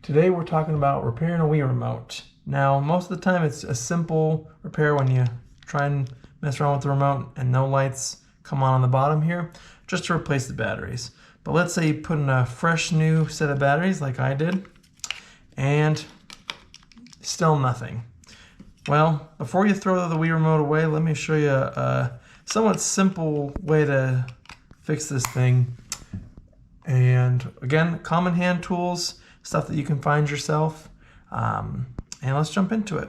Today we're talking about repairing a Wii remote. Now, most of the time it's a simple repair when you try and mess around with the remote and no lights come on the bottom here, just to replace the batteries. But let's say you put in a fresh new set of batteries like I did, and still nothing. Well, before you throw the Wii remote away, let me show you a somewhat simple way to fix this thing. And again, common hand tools, stuff that you can find yourself. And let's jump into it.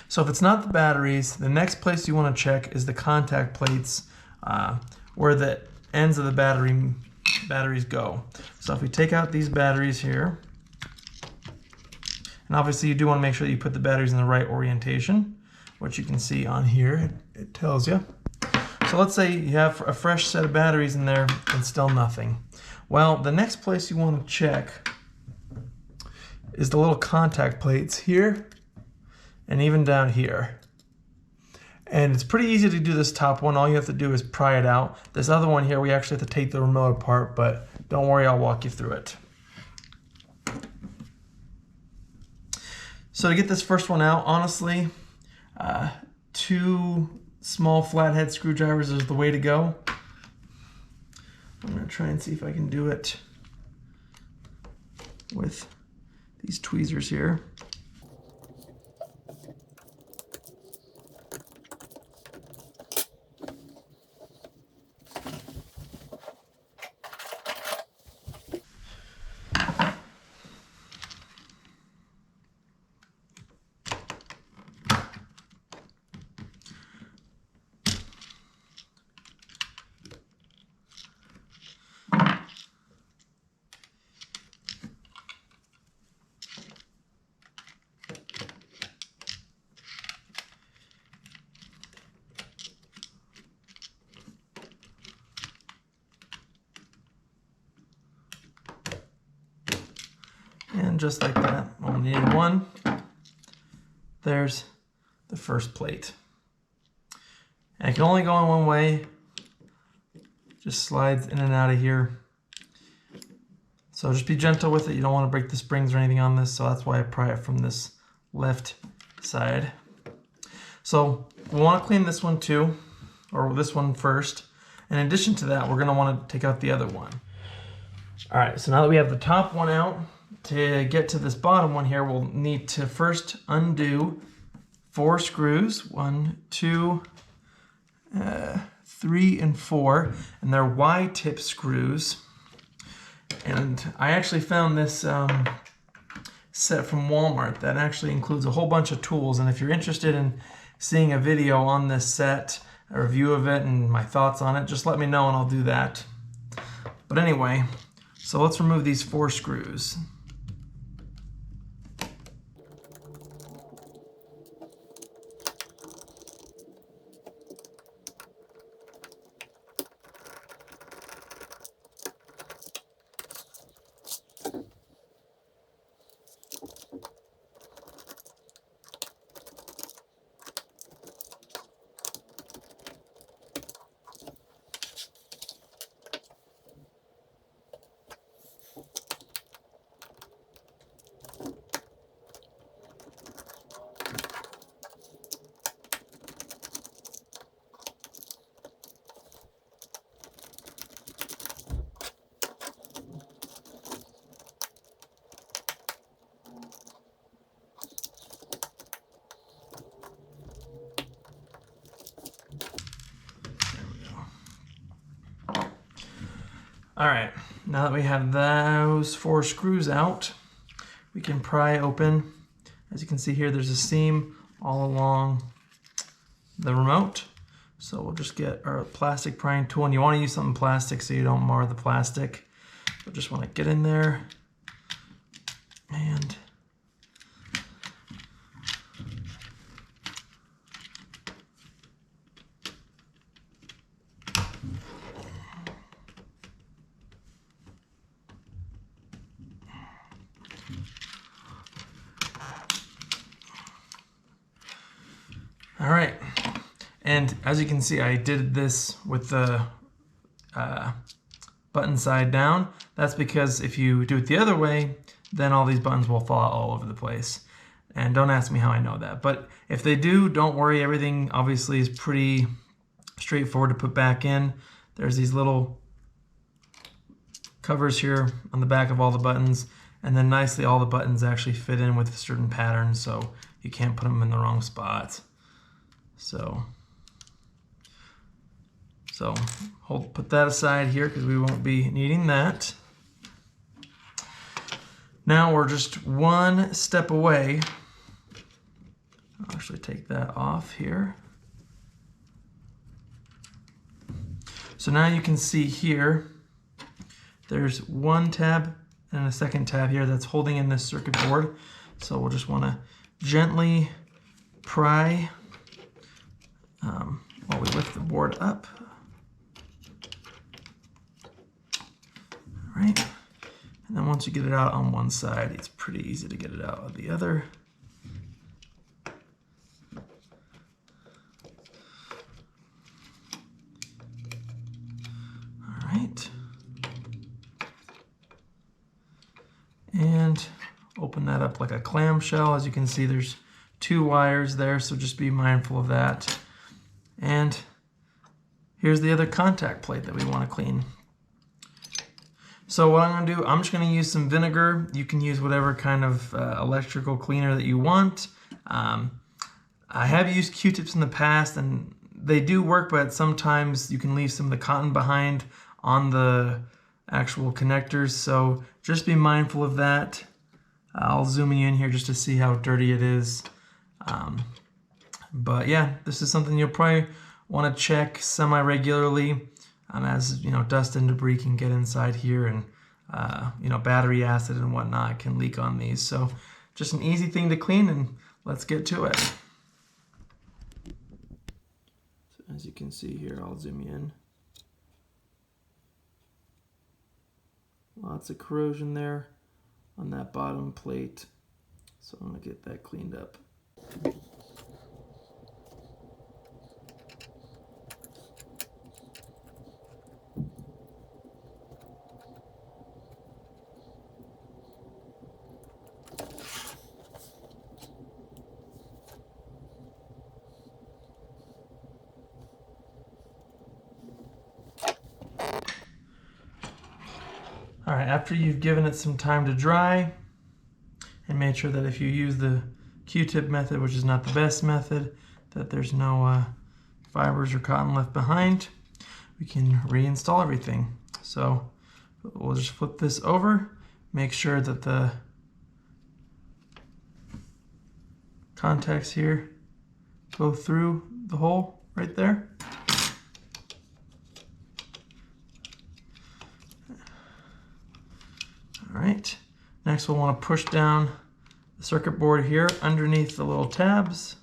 So if it's not the batteries, the next place you want to check is the contact plates where the ends of the batteries go. So if we take out these batteries here, and obviously you do want to make sure that you put the batteries in the right orientation, which you can see on here, it tells you. So let's say you have a fresh set of batteries in there and still nothing. Well, the next place you want to check is the little contact plates here and even down here. And it's pretty easy to do this top one. All you have to do is pry it out. This other one here, we actually have to take the remote apart, but don't worry, I'll walk you through it. So to get this first one out, honestly, 2 small flathead screwdrivers is the way to go. I'm going to try and see if I can do it with these tweezers here. And just like that, only need one. There's the first plate. And it can only go in one way. Just slides in and out of here. So just be gentle with it. You don't want to break the springs or anything on this, so that's why I pry it from this left side. So we want to clean this one too, or this one first. In addition to that, we're going to want to take out the other one. All right, so now that we have the top one out, to get to this bottom one here, we'll need to first undo 4 screws. 1, 2, 3, and 4. And they're Y-tip screws. And I actually found this set from Walmart that actually includes a whole bunch of tools. And if you're interested in seeing a video on this set, a review of it, and my thoughts on it, just let me know and I'll do that. But anyway, so let's remove these 4 screws. All right, now that we have those 4 screws out, we can pry open. As you can see here, there's a seam all along the remote. So we'll just get our plastic prying tool, and you want to use something plastic so you don't mar the plastic. But just want to get in there and all right, and as you can see, I did this with the button side down. That's because if you do it the other way, then all these buttons will fall out all over the place. And don't ask me how I know that. But if they do, don't worry. Everything obviously is pretty straightforward to put back in. There's these little covers here on the back of all the buttons. And then nicely, all the buttons actually fit in with a certain pattern, so you can't put them in the wrong spots. So put that aside here because we won't be needing that. Now we're just one step away. I'll actually take that off here. So now you can see here, there's one tab and a second tab here that's holding in this circuit board. So we'll just want to gently pry while we lift the board up. All right. And then once you get it out on one side, it's pretty easy to get it out of the other. All right. And open that up like a clamshell. As you can see, there's 2 wires there, so just be mindful of that. And here's the other contact plate that we want to clean. So what I'm going to do, I'm just going to use some vinegar. You can use whatever kind of electrical cleaner that you want. I have used Q-tips in the past, and they do work, but sometimes you can leave some of the cotton behind on the actual connectors, so just be mindful of that. I'll zoom you in here just to see how dirty it is. But yeah, this is something you'll probably want to check semi-regularly, as you know, dust and debris can get inside here, and you know, battery acid and whatnot can leak on these. So just an easy thing to clean, and let's get to it. So as you can see here, I'll zoom you in. Lots of corrosion there on that bottom plate, so I'm going to get that cleaned up. All right, after you've given it some time to dry and made sure that if you use the Q-tip method, which is not the best method, that there's no fibers or cotton left behind, we can reinstall everything. So we'll just flip this over, make sure that the contacts here go through the hole right there. All right, next we'll want to push down the circuit board here underneath the little tabs.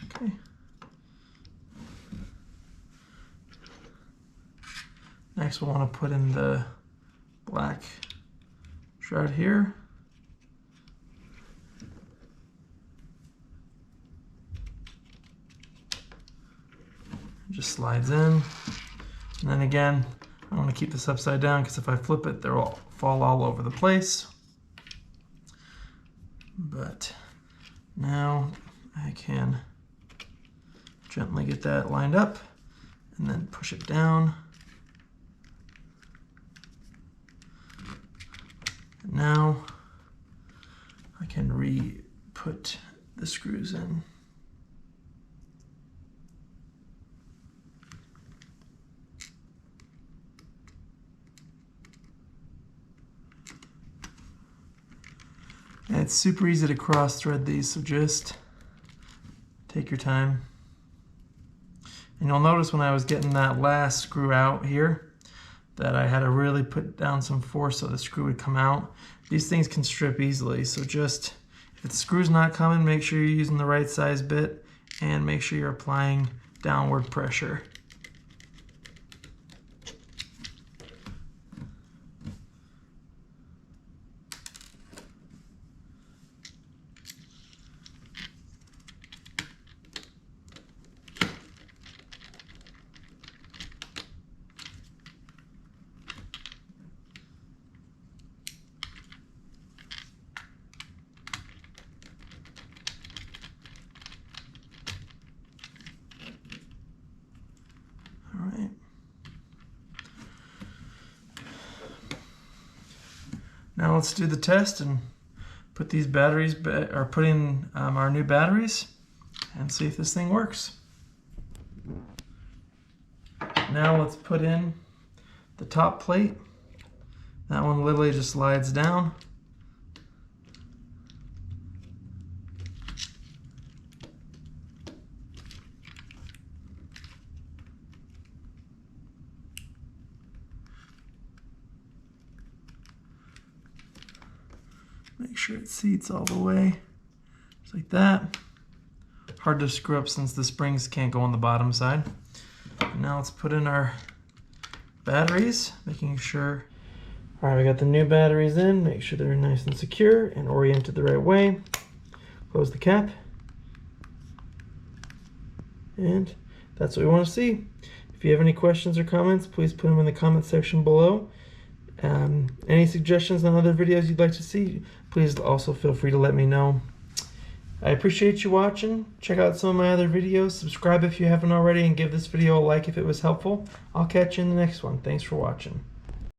Okay. Next we'll want to put in the black shroud here. Just slides in, and then again I want to keep this upside down because if I flip it, they'll fall all over the place. But now I can gently get that lined up and then push it down. And now I can re-put the screws in. And it's super easy to cross thread these, so just take your time. And you'll notice when I was getting that last screw out here that I had to really put down some force so the screw would come out. These things can strip easily, so just if the screw's not coming, make sure you're using the right size bit and make sure you're applying downward pressure. Now let's do the test and put these batteries, or put in our new batteries and see if this thing works. Now let's put in the top plate. That one literally just slides down. Make sure it seats all the way, just like that. Hard to screw up since the springs can't go on the bottom side. And now let's put in our batteries, making sure. All right, we got the new batteries in. Make sure they're nice and secure and oriented the right way. Close the cap. And that's what we want to see. If you have any questions or comments, please put them in the comment section below. Any suggestions on other videos you'd like to see, please also feel free to let me know. I appreciate you watching. Check out some of my other videos. Subscribe if you haven't already, and give this video a like if it was helpful. I'll catch you in the next one. Thanks for watching.